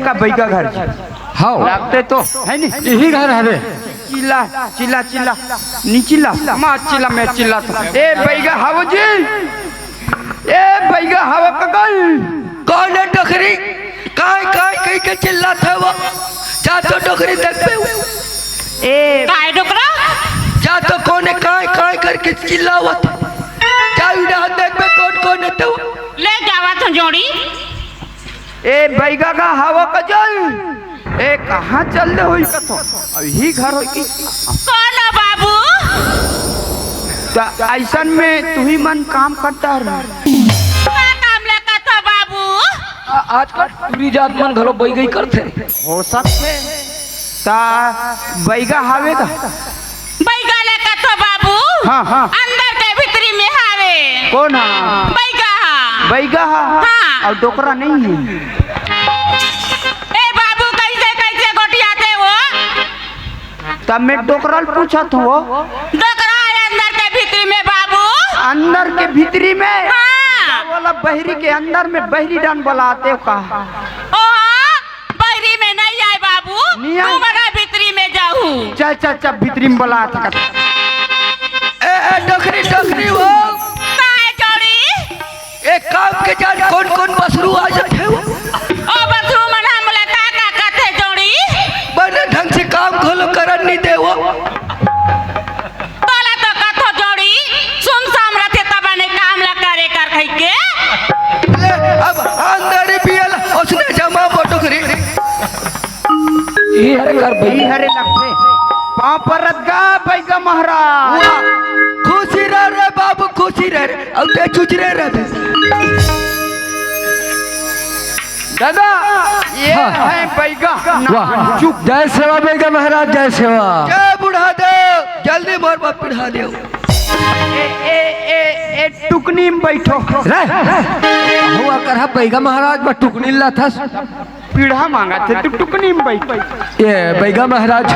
का बैगा घर हाँ लगते तो है नहीं, यही घर है। चिल्ला चिल्ला चिल्ला नी चिल्ला माँ चिल्ला मैं चिल्ला तो ए बैगा हावो जी, ए बैगा हावो कगल कौन है डोकरी? काय काय कहीं के चिल्ला था वो? जा तो डोकरी देख पे ए काय डोकरा जा तो कौन है काय काय करके चिल्ला हुआ था? जा इधर देख पे कौन है तो? ले जावा तो जोड़ी ए बैगा का हावो कजल ए कहाँ चल रहे हो इसका तो अभी घर हो कौन है बाबू? ऐसा में तू ही मन काम करता रहा क्या काम लगा था बाबू? आजकल पूरी जात मन घलो बई गई करते हो सकते ता बैगा हावे का बैगा लगा था बाबू। हाँ हाँ अंदर के भीतरी में हावे कौन हाँ बैगा बैगा हाँ। और डोकरा नहीं है। ए बाबू कैसे कैसे गोटियाते वो? तब मैं डोकरल पूछा था वो डोकरा है अंदर के भीतरी में बाबू। अंदर के भीतरी में हाँ बोला बहरी के अंदर में बहरी डान बोलाते हो का बहरी में नहीं आए बाबू, नहीं आए? तू बड़ा भीतरी में जाऊँ। चल चल चल भीतरी में बोलाते ए डोकरी डोकरी वो काय जोड़ी एक काम के जान कौन कौन बसरू आ जाते वो? ओ बसरू मन हमले का कहते जोड़ी बने ढंग से काम खोलो करन नहीं दे वो। तोला तो कथो जोड़ी सुन साम रहते तब ने काम ला करे कर खई के ले अब अंदर भी उसने जमा डोकरी यही हरे घर यही बई हरे लगते पाँव पर गा बैगा महाराज खुशी रह रे बाबू खुशी रह रे अब ते चुचरे रहते दादा ये हाँ। है बैगा वाह चुप जय सेवा बैगा महाराज जय सेवा। क्या बुढ़ा दे जल्दी मोर बाप पिढ़ा दे ए ए ए ए टुकनी में बैठो रे हुआ कर बैगा महाराज बा टुकनी ला था पीढ़ा मांगा थे तू टुकनी में बैठ ये बैगा महाराज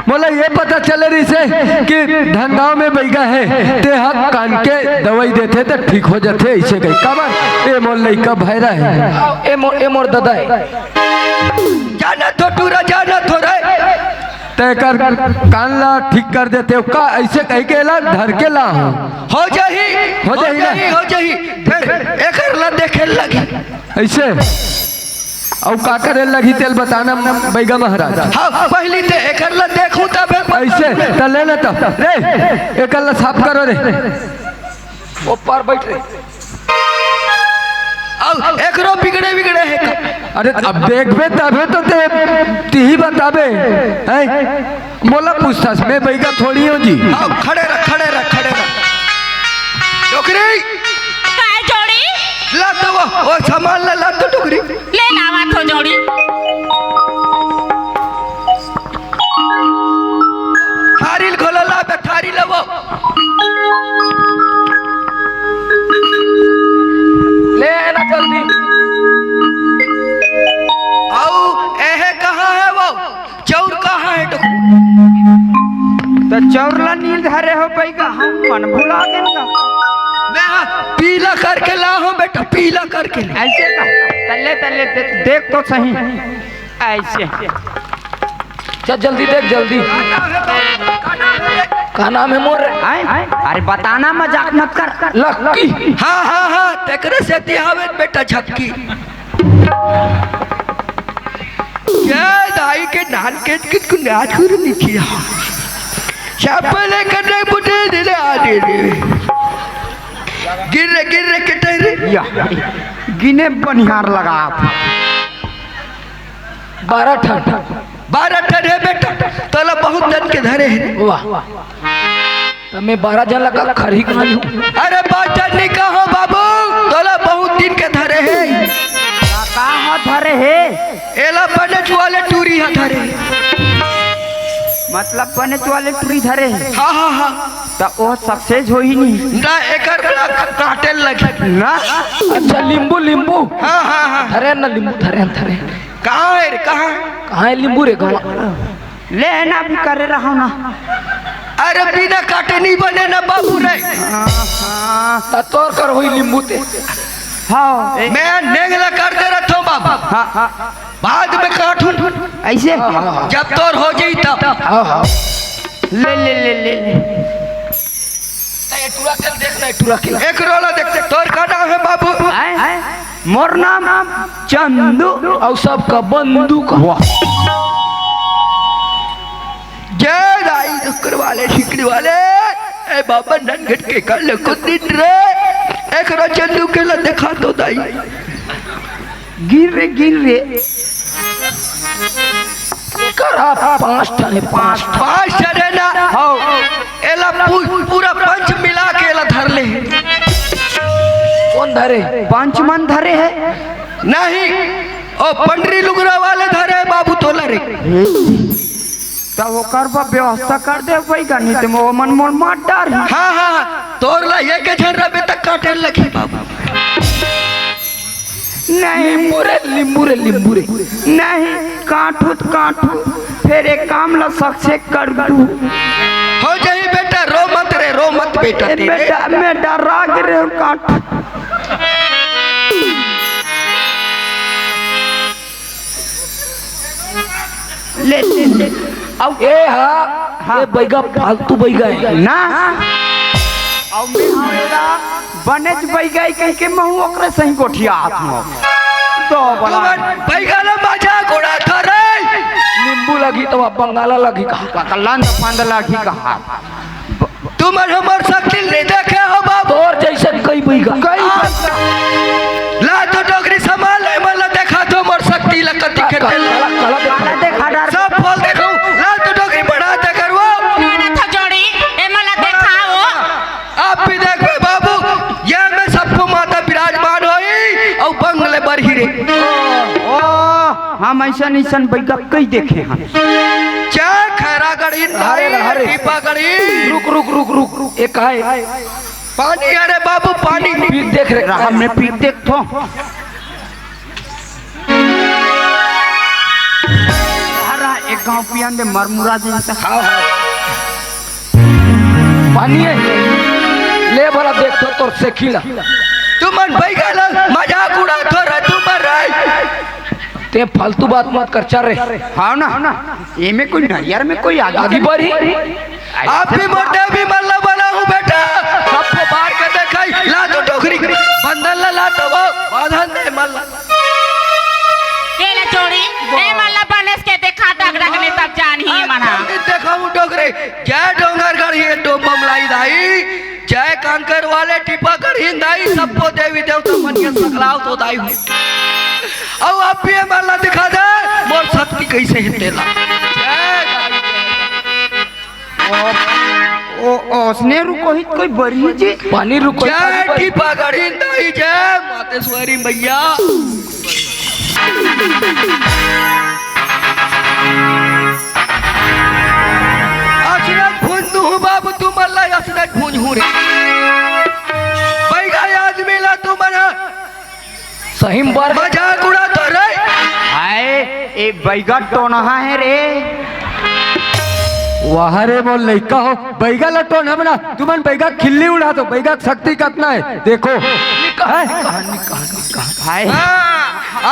मोला ये पता चले रही से कि धंधाओं में बैगा है ते हाथ कान के दवाई देते तो ठीक हो जाते ऐसे गई काबर ए मोर लइका भैरा है ए मोर दादा है जाना तो टूरा जाना तो रे तय कर कान ला ठीक कर देते हो का ऐसे कह के ला धर के ला हो जाही हो जाही ना। हो जाही फिर एक ला देखे लगी ऐसे और का करे लगी तेल बताना बैगा महाराज। हाँ पहली ते एक ला देखूं तब ऐसे तो लेना तो रे एक ला साफ करो रे वो पार बैठ रे अब एकरो बिगड़े बिगड़े है का? अरे अब देखबे तबे तो ते ही बताबे हैं मोला पूछतास मैं बैगा थोड़ी हूँ जी। हाँ खड़े रख खड़े रख खड़े रख डोकरी काय जोड़ी ला तो वो सामान ला तो डोकरी ले लावा तो जोड़ी थारी खोलो ला बे थारी ला वो ले ना जल्दी आओ एहे कहाँ है वो चौर कहाँ है डोकरी? तो चौरला नील धरे हो बैगा हम मन भुला गए का मैं पीला करके ला हूँ बेटा पीला करके ऐसे का तल्ले तल्ले देख तो सही ऐसे चल जल्दी देख जल्दी का नाम है मोर अरे बताना मजाक मत कर लक्की हाँ हाँ हाँ तेकरे से तिहावे बेटा झपकी क्या दाई के नान के कितकु नाच कर नहीं किया चप्पल करने बुटे दे आ दे गिर रे के टेरे या गिने बनिहार लगा आप 12 ठन 12 टन है बेटा तोला बहुत दिन के धरे है वाह तो मैं 12 जन लगा खरी कहाँ लूँ अरे बाटन नहीं कहो बाबू तोला बहुत दिन के धरे है कहाँ धरे है एला पनच वाले टूरी है धरे मतलब पने वाले टूरी धरे है हाँ हाँ हाँ तो वो सक्सेस हो ही नहीं ना एकर काटे लगे ना अच्छा नींबू नींबू हाँ हाँ हाँ धरे ना नींबू धरे धरे कहाँ है रे कहाँ कहाँ है नींबू रे गाँव लेना भी करे रहा ना अरे बिना काटे नहीं बने ना बाबू रे तोर कर हुई नींबू ते हाँ मैं नेगला काटते रहता हूँ बाबा हाँ हाँ बाद में काटू ऐसे जब तोर हो जाई तब ले ले ले ले ले। एक रोला देखते तोर का नाम है बाबू आए? मोर नाम चंदू और सबका बंदूक जय दाई दुकर वाले शिकड़ी वाले ए बाबा ननगट के कल को दिन रे एक रो चंदू के ला देखा तो दाई गिर रे करा पांच पांच चढ़े ना हो एला पूरा पंच मिला के एला धर ले कौन धरे? पांच मन धरे है नहीं ओ पंडरी लुगरा वाले धरे बाबू तोला रे तो वो करबा व्यवस्था कर दे पैगा नहीं तो वो मन मोर मार डार हाँ हाँ तोर ला ये के झर्रा पे तक काटे लगी बाबू नहीं लिंबू रे नहीं काटू तो काटू फिर एक काम ला सक्से कर दू हो जाई बेटा रो मत बेटा तेरे बेटा मैं डरा गिरे काट ले ले ले अब ए हाँ ये बैगा फालतू बैगा है ना अब मैं हमरा बनेज बैगाई कह के महू ओकरे सही गोठिया हाथ में तो बड़ा बैगन बाजा घोड़ा थरे नींबू लगी तो बंगाला लगी कहा कल्लान फांद लाठी कहा तुम हमर शक्ल नहीं देखे हो बाबू तोर जैसे कई बैगा ला तो डोगरी संभाल ले मला देखा तो मोर शक्ति लकती के काला देखा डर सब फल देखो ला तो डोगरी बढ़ा दे करवो था जोड़ी ए मला देखाओ आप भी देखो बाबू ये में सबको माता विराजमान होई और बंगले बरही रे ओ हम ऐसा बैगा कई देखे हैं क्या खैरा गढ़ी हरे। दीपा गढ़ी रुक एक है पानी अरे बाबू पानी देख रहे हमने पी देख तो हरा एक गांव पियान दे मरमुरा जैसा पानी है ले भला देख तो तोर से खिला तुमन बैगन मजाक उड़ा तो रे तुम रे ते फालतू बात मत कर चल रे हाँ ना ये में कोई नरियर में कोई आगे बढ़ी आप भी मोटे भी मल्ला बना हूँ बेटा सबको बाहर के देखाई ला तो डोगरी बंधन ला तो वो बांधन दे मल्ला ये ले जोड़ी ए मला बनेस के देखा डगडग ने तब जान ही मना देखा हूँ डोगरे जय डोंगर गढ़ी तो बमलाई दाई जय कांकर वाले टिपा गढ़ी दाई सबको देवी देवता मन के सकलाव तो दाई हूँ अब आप भी मल्ला दिखा दे मोर शक्ति कैसे हितेला ओ उसने रुको ही कोई बड़ी जी पानी रुको जय टिपा गढ़ी दाई जय मातेश्वरी मैया असरत भूंज हूँ बाबू तुम अल्लाह असरत भूंज हूँ रे बैगा आदमी ला तुम सही बार मजाक उड़ा तो रे हाय ए बैगा टोनहा है रे वहाँ रे बोल लड़का हो बैगा लटो न बना तुमन बैगा खिल्ली उड़ा दो बैगा शक्ति कितना है देखो हाय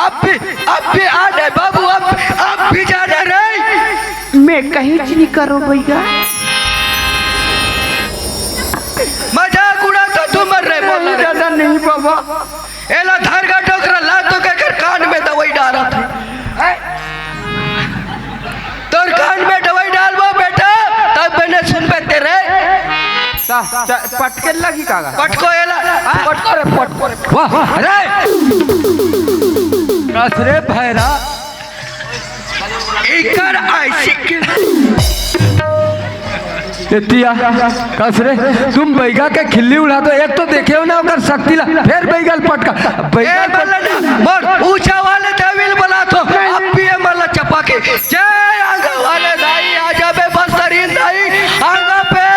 आप भी आ जाए बाबू आप भी जा रहे मैं कहीं च नहीं करो बैगा मजाक उड़ा तो तुम रे बोल ज्यादा नहीं बाबा एला धार का टोकरा ला तो कहकर कान में दवाई डाला था तोर कान में दवाई डालबो बेटा तब मैंने सुन पे तेरे पटके लगी कागा पटको एला पटको रे वाह अरे कस रे भैरा इकर आशिक एतिया कस रे तुम बैगा के खिल्ली उड़ा दो एक तो देखे हो ना ओकर शक्ति ला फिर बैगल पटका ए बैगा मल्ला मोर ऊंचा वाले देविल बना तो अब भी मल्ला चपा के जय आगा वाले दाई आजा बे बस्तरीन दाई आगा पे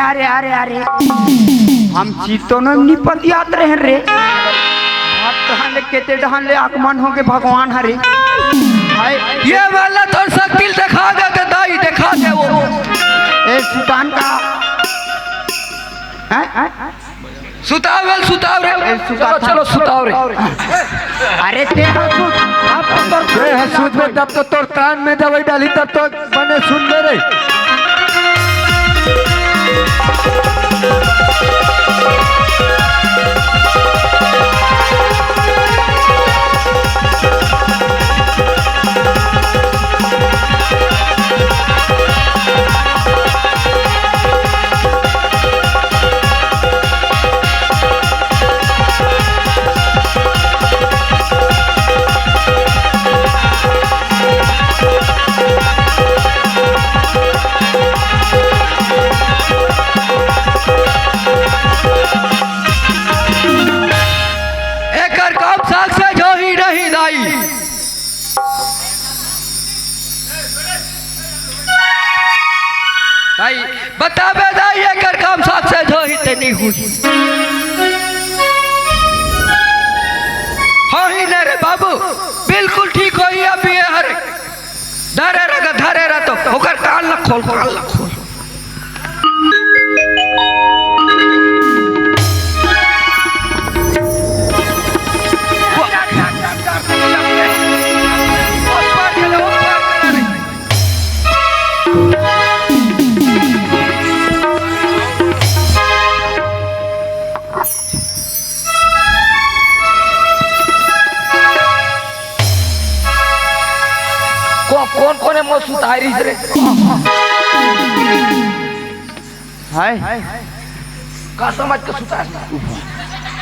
अरे अरे अरे हम चीतो न निपतियात रहे रे हाथ कहाँ ले केते डहान ले आगमन हो के भगवान हरे हाय ये वाला तो शक्ति दिखा दे के दाई दिखा दे वो ए सुल्तान का सुतावल सुताव रे चलो चलो सुताव रे अरे ते ये सूद में तब तो तोर कान में दवाई डाली तब तो बने सुन ले रे एकर काम साग से जो ही नहीं दाई दाई बताबे दाई एकर काम साग से जो ही ते नहीं हुई हाँ ही ना रे बाबू बिल्कुल ठीक हो ही अभी हरे धरे रह तो होकर कान न खोल कान न खोल कौन कौन है मौत सुतारी रे हाय का समझ के सुतार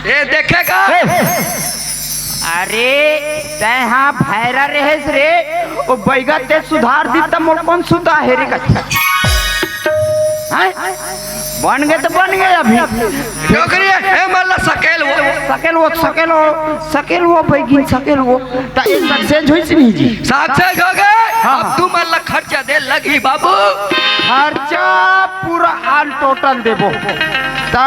ए देखेगा अरे तैहा भैरा रहेस रे ओ बैगा ते सुधार दी त मोर कौन सुता है रे कच्चा हाय बन गए तो बन गए अभी नौकरी है मल्ला सकेल वो बैगिन सकेल वो ता ए सक्सेस होइस नहीं जी सक्सेस हो गए अब तू मल्ला खर्चा दे लगी बाबू खर्चा पूरा आल टोटल देबो ता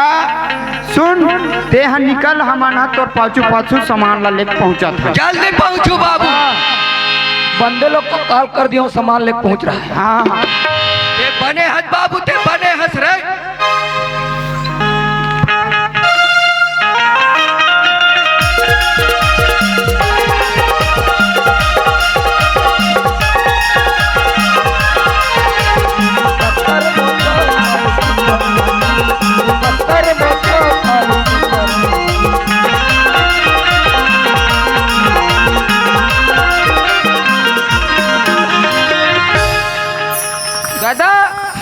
सुन देह निकल हमाना तोर पाछू सामान ला लेके पहुंचा था जल्दी पहुंचू बाबू बंदे लोग को कॉल कर दियो सामान लेके पहुंच रहा है हाँ ते बने हस बाबू ते बने हस रे दादा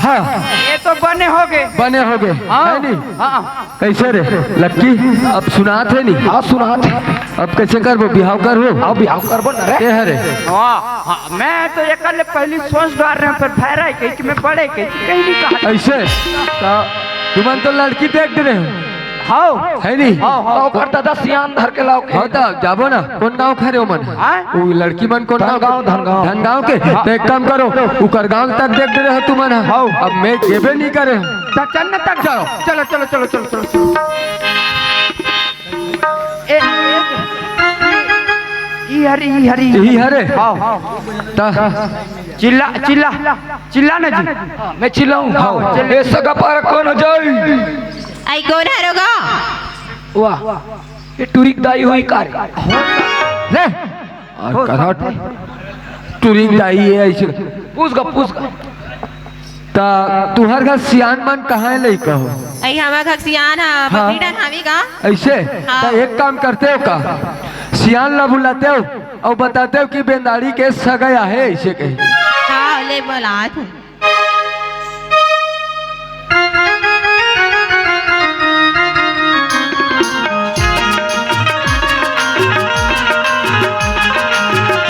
हाँ ये तो बने हो गए है नहीं हाँ कैसे रे लक्की अब सुनात है नहीं हाँ सुनात अब कैसे करबो बिहाव करबो अब बिहाव करबो न रे ये है रे हाँ मैं तो एक पहली सोच डाल रहे पर फहरा कहीं मैं पढ़े कहीं नहीं कहा ऐसे तुमन तो लड़की देख रहे हो हाँ है नहीं तो घर दादा सियान धर के लाओ हाँ तो जाबो ना कौन गाँव खरे हो मन वो लड़की मन कौन गाँव धनगांव के तो एक काम करो उकर गाँव तक देख रहे हो तुमन अब मैं जेबे नहीं करे चन्ना तक जाओ चलो चलो चलो चलो चलो चलो यही हरे चिल्ला चिल्ला चिल्ला ना जी मैं चिल्लाऊं ये सगा पार कौन हो जाए आई कौन हरोगा वाह ये टूरिक दाई हुई कार ले और कराट टूरिंग दाई है ऐसे पूछ गा ता तुहर घर सियान मन कहाँ है लइका हो आई हमा खसियान हा बकरी डन हावी का ऐसे हाँ। ता एक काम करते हो का सियान ला बुलाते हो और बताते हो कि बेंदाड़ी के सगाया है ऐसे कहीं हाँ ले बोला तू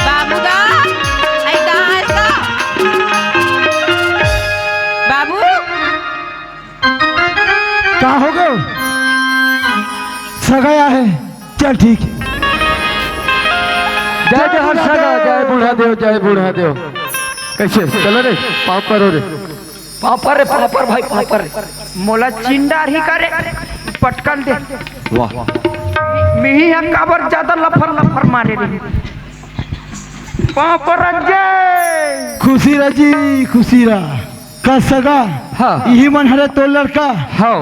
बाबू का आई कहाँ है इसका बाबू क्या हो गए सगाया है चल ठीक जय जय हर सगा जय बूढ़ा देव कैसे चलो रे पाँव करो रे पापड़ रे पापड़ भाई पापड़ रे। मोला चिंडार ही करे पटकन दे वाह मिही है काबर ज्यादा लफर मारे रे पापड़ जय खुशी रजी खुशी रा का सगा हाँ यही मन हरे तो लड़का हाँ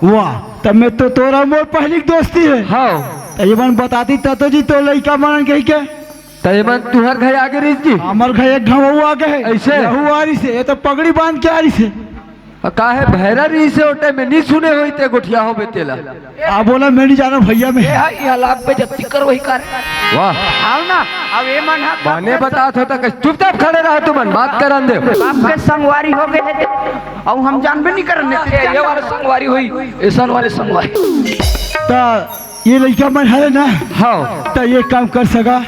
वाह तब मैं तो तोरा मोर पहली दोस्ती है हाँ तो ये मन बताती तो जी तो लड़का मन कही के तयमन तुहर घर आगे रही जी हमार घर एक घाव आगे है ऐसे? रहू आ रही से ये तो पगड़ी बांध के आ रही से काहे भैरा रही से ओटे में नहीं सुने हुई ते गुठिया हो बेतेला आप बोला मैं नहीं जाना भैया में ये लाख पे जत्ती कर वही कर। वाह आओ ना अब ये मन है माने बतात होता कि चुपचाप खड़े रहो तुमन बात करन दे बाप के संगवारी हो गए थे और हम जानबे नहीं करने ये वाले संगवारी हुई ऐसा वाले संगवारी। तो ये लड़का मन है ना हाँ तो ये काम कर सका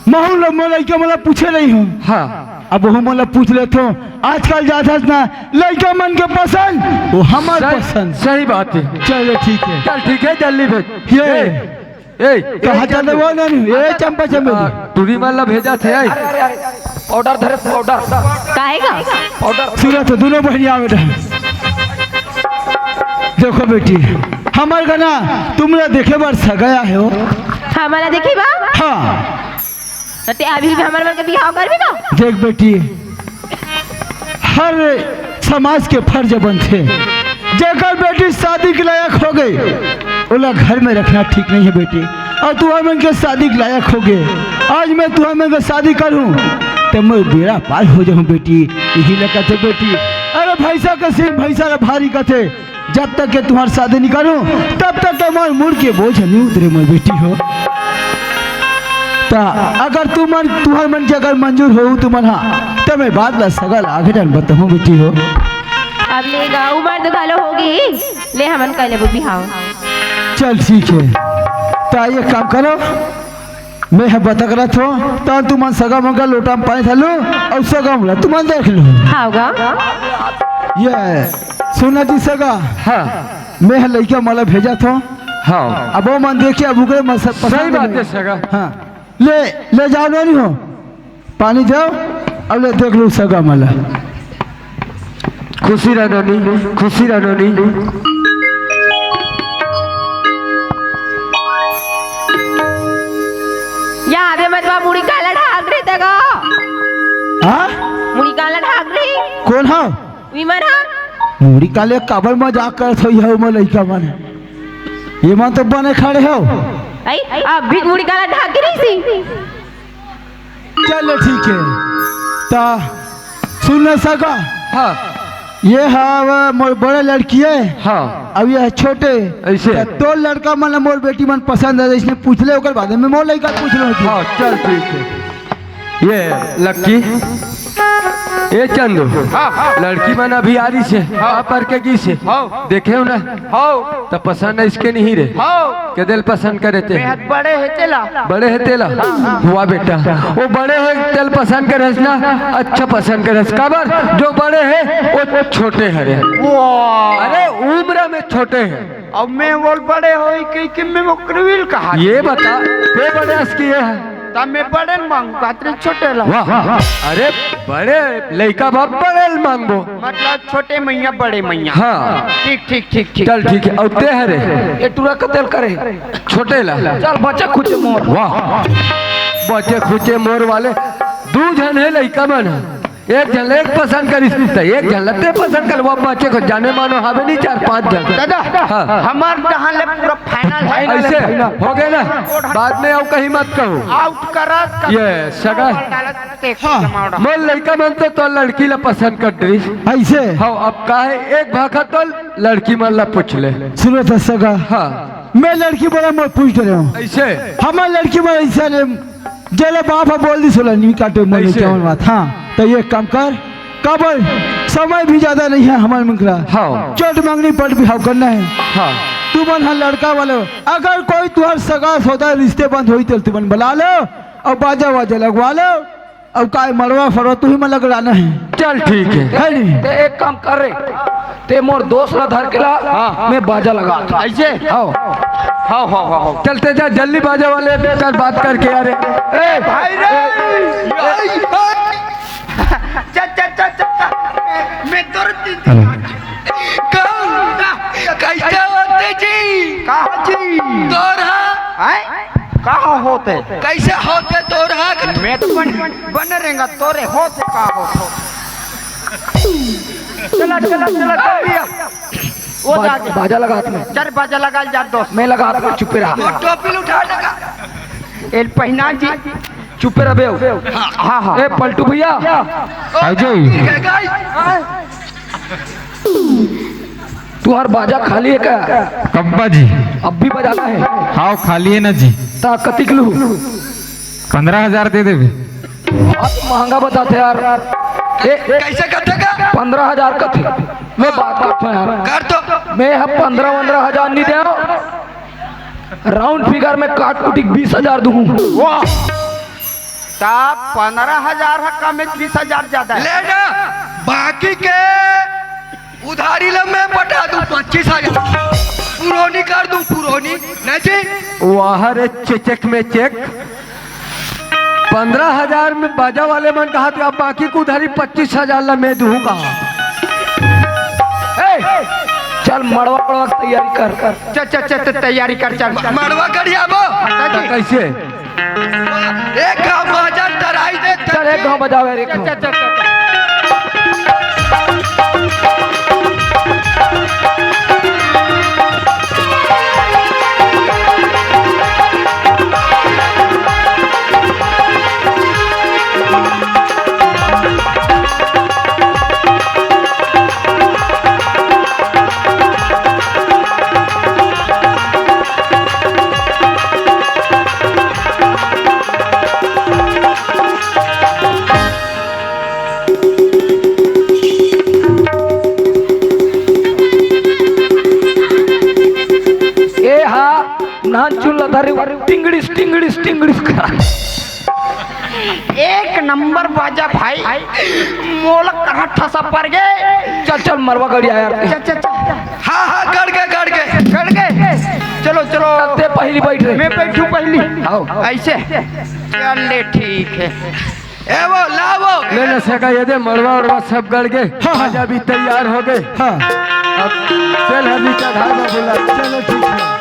महू लड़का मतलब पूछे नहीं हूँ हाँ अब वो मतलब पूछ लेते हो आजकल ज्यादा ना लड़का मन के पसंद वो हमार पसंद सही बात है चलो ठीक है चल ठीक है जल्दी भेज ये ए कहाँ चल रहे वो नहीं ये चंपा चमेली तुरी माला भेजा थे आई पाउडर धरे पाउडर काहेगा पाउडर सूरत दोनों बहनिया बेटा देखो बेटी हमारे गाना तुमने देखे बार सगाया है हो हमारा देखी बा हाँ ते अभी भी हमारे मन के बिहाव कर भी तो देख बेटी हर समाज के फर्ज बनते जेकर बेटी शादी के लायक हो गई ओला घर में रखना ठीक नहीं है बेटी और तू हमें के शादी के लायक हो गए आज मैं तू हमें के शादी करूं तो मैं बेड़ा पार हो जाऊं बेटी यही लगा थे बेटी अरे भैंसा का सिर भैंसा रा भारी का थे जब तक के तुम्हारी शादी नहीं करूं तब तक के मैं मुड़ के बोझ नहीं उतरे मैं बेटी हो अगर तुम्हारे मन के अगर मंजूर हो तुम्हारा तो मैं बात ला सगल आगे डन बताऊँ बेटी हो अब ले गा उम्र तो गालो होगी ले हमन कर ले बिहाव चल ठीक है तो ये काम करो मैं है बता कर थो तो तुम सगा मंगा लोटा में पानी थालो और सगा मला तुम देख लो हाउगा ये सुना जी सगा हाँ मैं है लड़का मला भेजा थो हाँ अब वो मन देखिए अब उगरे सही बात है सगा हाँ ले जाओ नहीं हो पानी जाओ अब ले देख लो सगा मला खुशी रनोनी खुशी रनोनी यहाँ पे मतवा मुड़ी काला ढाक रही तगा हाँ मुड़ी काला ढाक रही कौन हो विमन हा मुड़ी काले काबर मजाक कर थो यह मैं लड़का मन ये मन तो बने खड़े हो आई अब भी मुड़ी काला ढाक के रही सी चलो ठीक है तो सुन सका हाँ ये है मोर बड़े लड़की है हाँ अब ये है छोटे ऐसे? तो लड़का मन मोर बेटी मन पसंद है इसने पूछ ले ओकर बाद में मोर लड़का पूछ लो हाँ चल ठीक है ये लक्की ए चंदू लड़की मन अभी आ रही से पर के की से देखे हो ना तो पसंद है इसके नहीं रे के दिल पसंद करे थे बड़े है तेला बड़े है तेला हुआ बेटा वो बड़े है तेल पसंद करे ना अच्छा पसंद करे काबर जो बड़े है वो छोटे हरे अरे उम्र में छोटे हैं अब मैं बोल बड़े हो कि मैं मुकरविल कहा ये बता ते बड़े असकी है तब मैं बड़े मांगू कातरे छोटे ला वाह अरे बड़े लड़का बाप बड़े मांगो मतलब छोटे मैया बड़े मैया हाँ ठीक ठीक ठीक ठीक चल ठीक है और ते हरे ये टूरा कतल करे छोटे ला चल बच्चा कुछ मोर वाह बच्चे खुचे मोर वाले दो जन है लड़का मन एक जन एक पसंद करी तो एक जन लगते पसंद कर वो बच्चे को जाने मानो हमें नहीं 4-5 जन दादा हाँ। हमार जहाँ ले पूरा फाइनल है ऐसे हो गए ना बाद में आओ कहीं मत कहो आउट करा ये सगा हाँ। मोर लड़का मन तो लड़की ला पसंद कर दी ऐसे हाँ अब का है एक भाखा तो लड़की मन ला पूछ ले सुनो तो सगा हाँ मैं लड़की बड़ा मैं पूछ रहा हूँ ऐसे हमारे लड़की बड़ा ऐसा जले बाप बोल दी सोला नहीं काटे मन ऐसे? क्या बात हाँ तो ये काम कर कबर समय भी ज्यादा नहीं है हमारे मिंकरा हाँ चोट मांगनी पट बिहाव करना है हाँ तू बन हाँ लड़का वाले अगर कोई तुहर सगा सौदा रिश्ते बंद हुई तो तू बन बुला लो और बाजा वाजा लगवा लो अब काय मरवा फरवा तू ही में लगवाना है चल ठीक है नहीं ते एक काम कर रे ते मोर दोस्त ला धर के ला मैं बाजा लगा ऐसे आओ हाँ चलते जा जल्दी बाजा वाले कर बात करके यार ए भाई रे मैं तुरंत कैसे होते जी कहा जी तोरा कहा होते कैसे होते तोरा मैं तो बन रहेगा तोरे होते कहा हो चला चला चला कर दिया वो बाजा लगा हाथ में। चल बाजा लगा जा दोस्त मैं लगा हाथ में, चुप रहा। वो टोपी उठा लगा एल पहिना जी चुप रहे। हाँ हाँ ए पलटू भैया तुम्हार बाजा खाली है क्या? कब्बा जी अब भी बजाना है? हाँ खाली है ना जी। ता कतिक लू? 15,000 दे देवे। आप महंगा बताते यार। कैसे कटेगा? 15,000 का थे। मैं बात करता हूँ यार। कर तो मैं 15,000 नहीं दे राउंड फिगर में काट कुटी 20,000 दूँ। वाह तब 15,000 है कम में 20,000 ज्यादा है। ले ना बाकी के उधारी ला मैं बता दूं 25,000 पुरोनी कर दूं पुरोनी नहीं जी। वाह रे चेक में चेक 15,000 में बाजा वाले मन कहा तो अब बाकी को उधारी 25,000 ला मैं दूंगा। चल मड़वा पड़वा तैयारी कर चल तैयारी कर चल मड़वा कर जाबो कैसे एक गाँव बाजा तराई दे चल एक गाँव बजावे रे टिंगड़िस टिंगड़िस टिंगड़िस एक नंबर बाजा भाई मोल कहाँ ठसा पड़ गए। चल चल मरवा गड़ी आया चल हाँ हाँ कर गए चलो ते पहली बैठ रहे मैं बैठू पहली आओ ऐसे चल ठीक है। ए वो लावो ले न सका ये दे मरवा उड़वा सब गड़ गए। बाजा भी तैयार हो गए। हाँ अब चल हमी का धार में बुला। चलो ठीक है।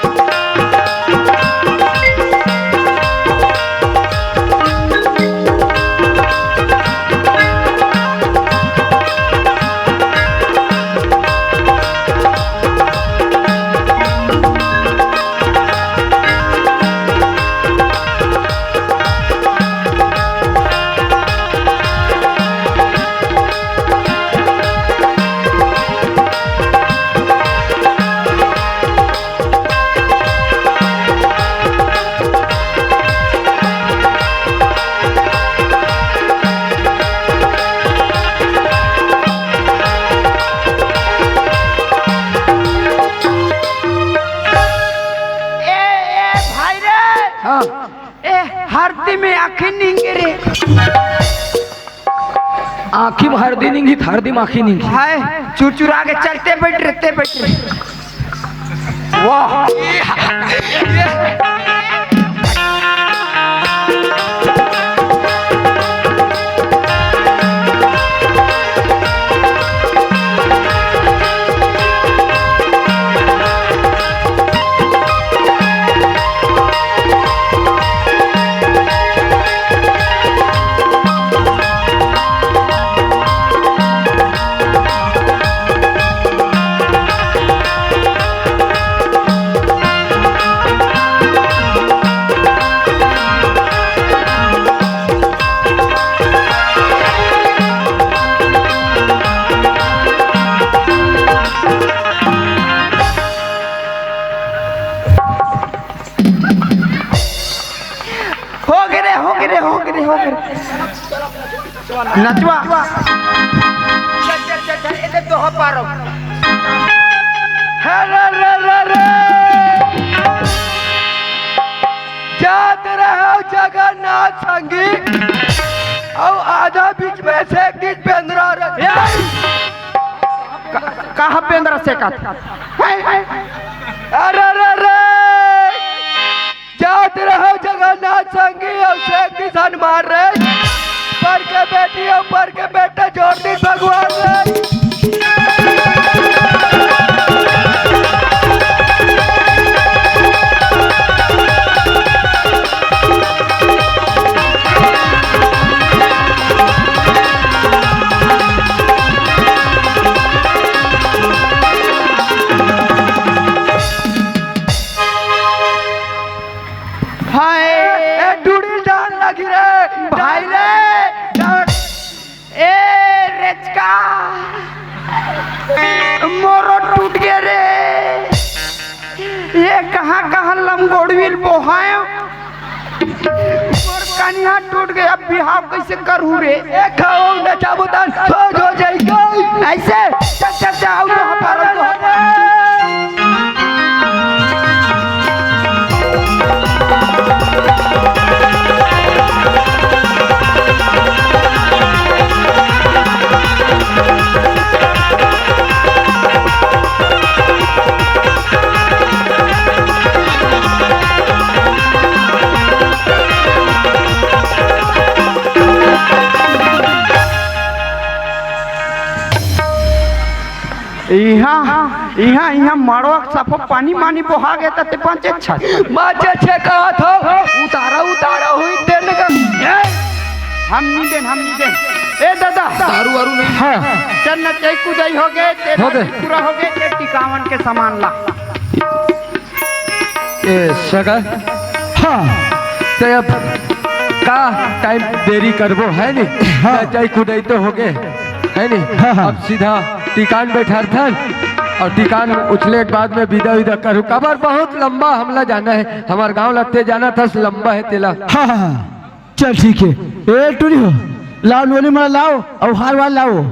हरदी में आँखें नींगे रे आँखी में हरदी नहीं हरदी में आँखी नहीं हाय चुरचुरा के चलते बैठ रहे वाह नचवा तो हो पारो जात रहो जगन्नाथ संगी और आधा बीच में से एक पेंद्रा कहाँ पेंद्रा से का अरे जात रहो जगन्नाथ संगी और से किसान मार रहे पर के बेटी और पर के बेटा जोड़ दी भगवान रे। गिल बोहाए और कन्या टूट गया, अब बिहाव कैसे करूँ रे? खाओ न चाबुतान सोच हो जाएगा ऐसे चल चल चल आओ तो हमारा तो यहाँ मारो सफो पानी मानी बोहा गया ते पंचे छत माचे छे कहा था उतारा उतारा हुई तेल का हम नहीं दे ए दादा दारू वारू नहीं हाँ चल न चई कुदाई हो गए तेरा हो गए। पूरा हो गए ते टिकावन के सामान ला ए सगा हाँ ते अब का टाइम देरी करबो है नी हाँ। चाय कुदाई तो हो गए है नी हाँ, हाँ। अब सीधा टिकान बैठा था और टिकान उछले के बाद में विदा विदा करूँ। कबर बहुत लंबा हमला जाना है, हमारे गांव लगते जाना था लंबा है तेला। हाँ हाँ चल ठीक है। ए टूरी हो लाओ नोली मला लाओ और हार वार लाओ।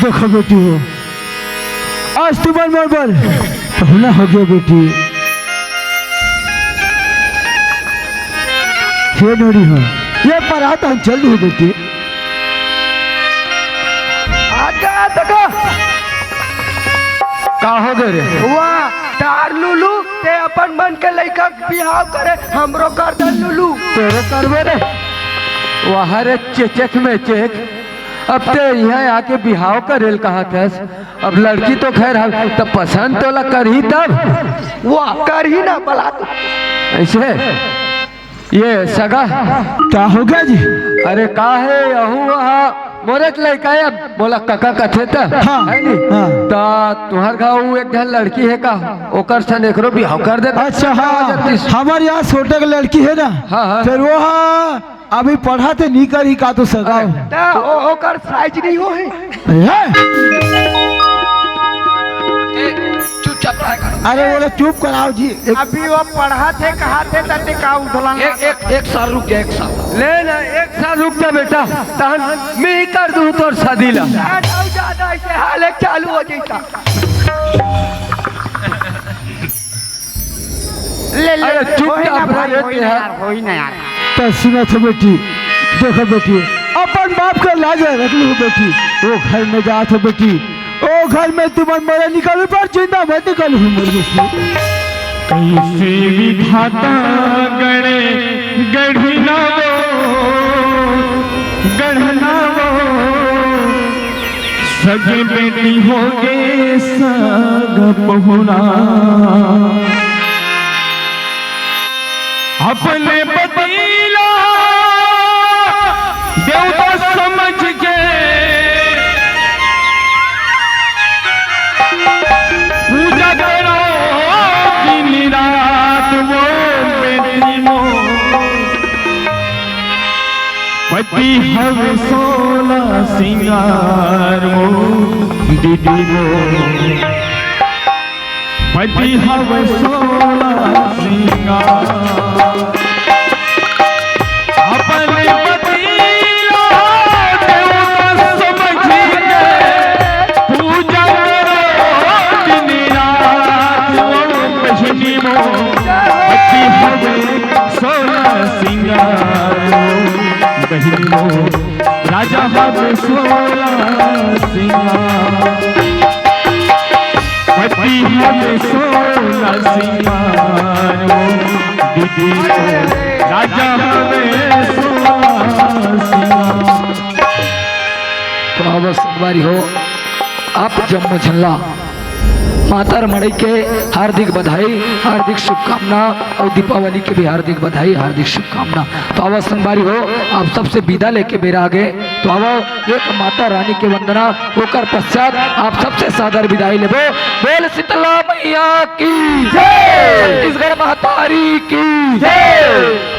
देखो बेटी हो आज तुम्हारे मोबाइल होना हो गया बेटी। ये नोरी हो ये पर आता हम जल्दी हो बेटी। आजा तको का हो गए रे? वाह तार लुलू ते अपन मन के लइका बिहाव करे हमरो कर दे लुलू तेरे करबे रे वहाँ रे चेक में चेक। अब ते यहाँ आके बिहाव करेल कहाँ थस? अब लड़की तो खैर है तो पसंद तो ला कर ही तब वाह कर ही ना बला ऐसे ये सगा क्या हो गया जी? अरे का है यहू वहाँ मोरे के लड़का है बोला काका कथे था हाँ, है नी हाँ। ता तुहर गाँव एक जन लड़की है का ओकर सन एकरो बिहाव कर दे। अच्छा हाँ हमारे यहाँ छोटे की लड़की है ना। हाँ, हाँ। फिर वो हाँ अभी पढ़ाते नहीं करी का तो सगाओ ओकर साइज नहीं हो है चुपचाप रह। अरे बोले चुप कराओ जी। अभी वो पढ़ा थे कहा थे तते का उधलन एक साल रुक जा एक साल ले ना एक साल रुक जा बेटा तहन मैं ही कर दूँ तोर शादी ला। ज्यादा ऐसे हाल एक चालू हो जाता ले ले अरे चुप होई ना चाप भाई, रह होई रहते ना हैं। यार, होई ना यार। तो सुनो थे बेटी देखो बेटी अपन बाप का लाज रख लो बेटी। वो घर में जा थे बेटी ओ घर में तुम्हारे मरे निकल पर जिंदा मत निकल हुई मुर्गी कैसे विधाता गणे गढ़ना वो सगे बेटी हो गए सग पहुना अपने बदीला देवता समझ के पूजा करो दिन रात वो बेटी मो पति हव सोला सिंगार मो दीदी मो पति हव सोला सिंगार अपने पति ला देवता समझ बच्ची हवे सोना सिंगारो बहनी मोर राजा हवे सोना सिंगार बच्ची हवे सोना सिंगारो दीदी मोर राजा हवे सोना सिंगार। तो अब सवारी हो आप जम्मू झल्ला माता रमणी के हार्दिक बधाई, हार्दिक शुभकामना और दीपावली के भी हार्दिक बधाई, हार्दिक शुभकामना। तो आवा संगवारी हो आप सबसे विदा लेके बेरा आगे तो आवा एक माता रानी के वंदना होकर पश्चात आप सबसे सादर विदाई लेबो। बोल शीतला मैया की जय, छत्तीसगढ़ महतारी की जय।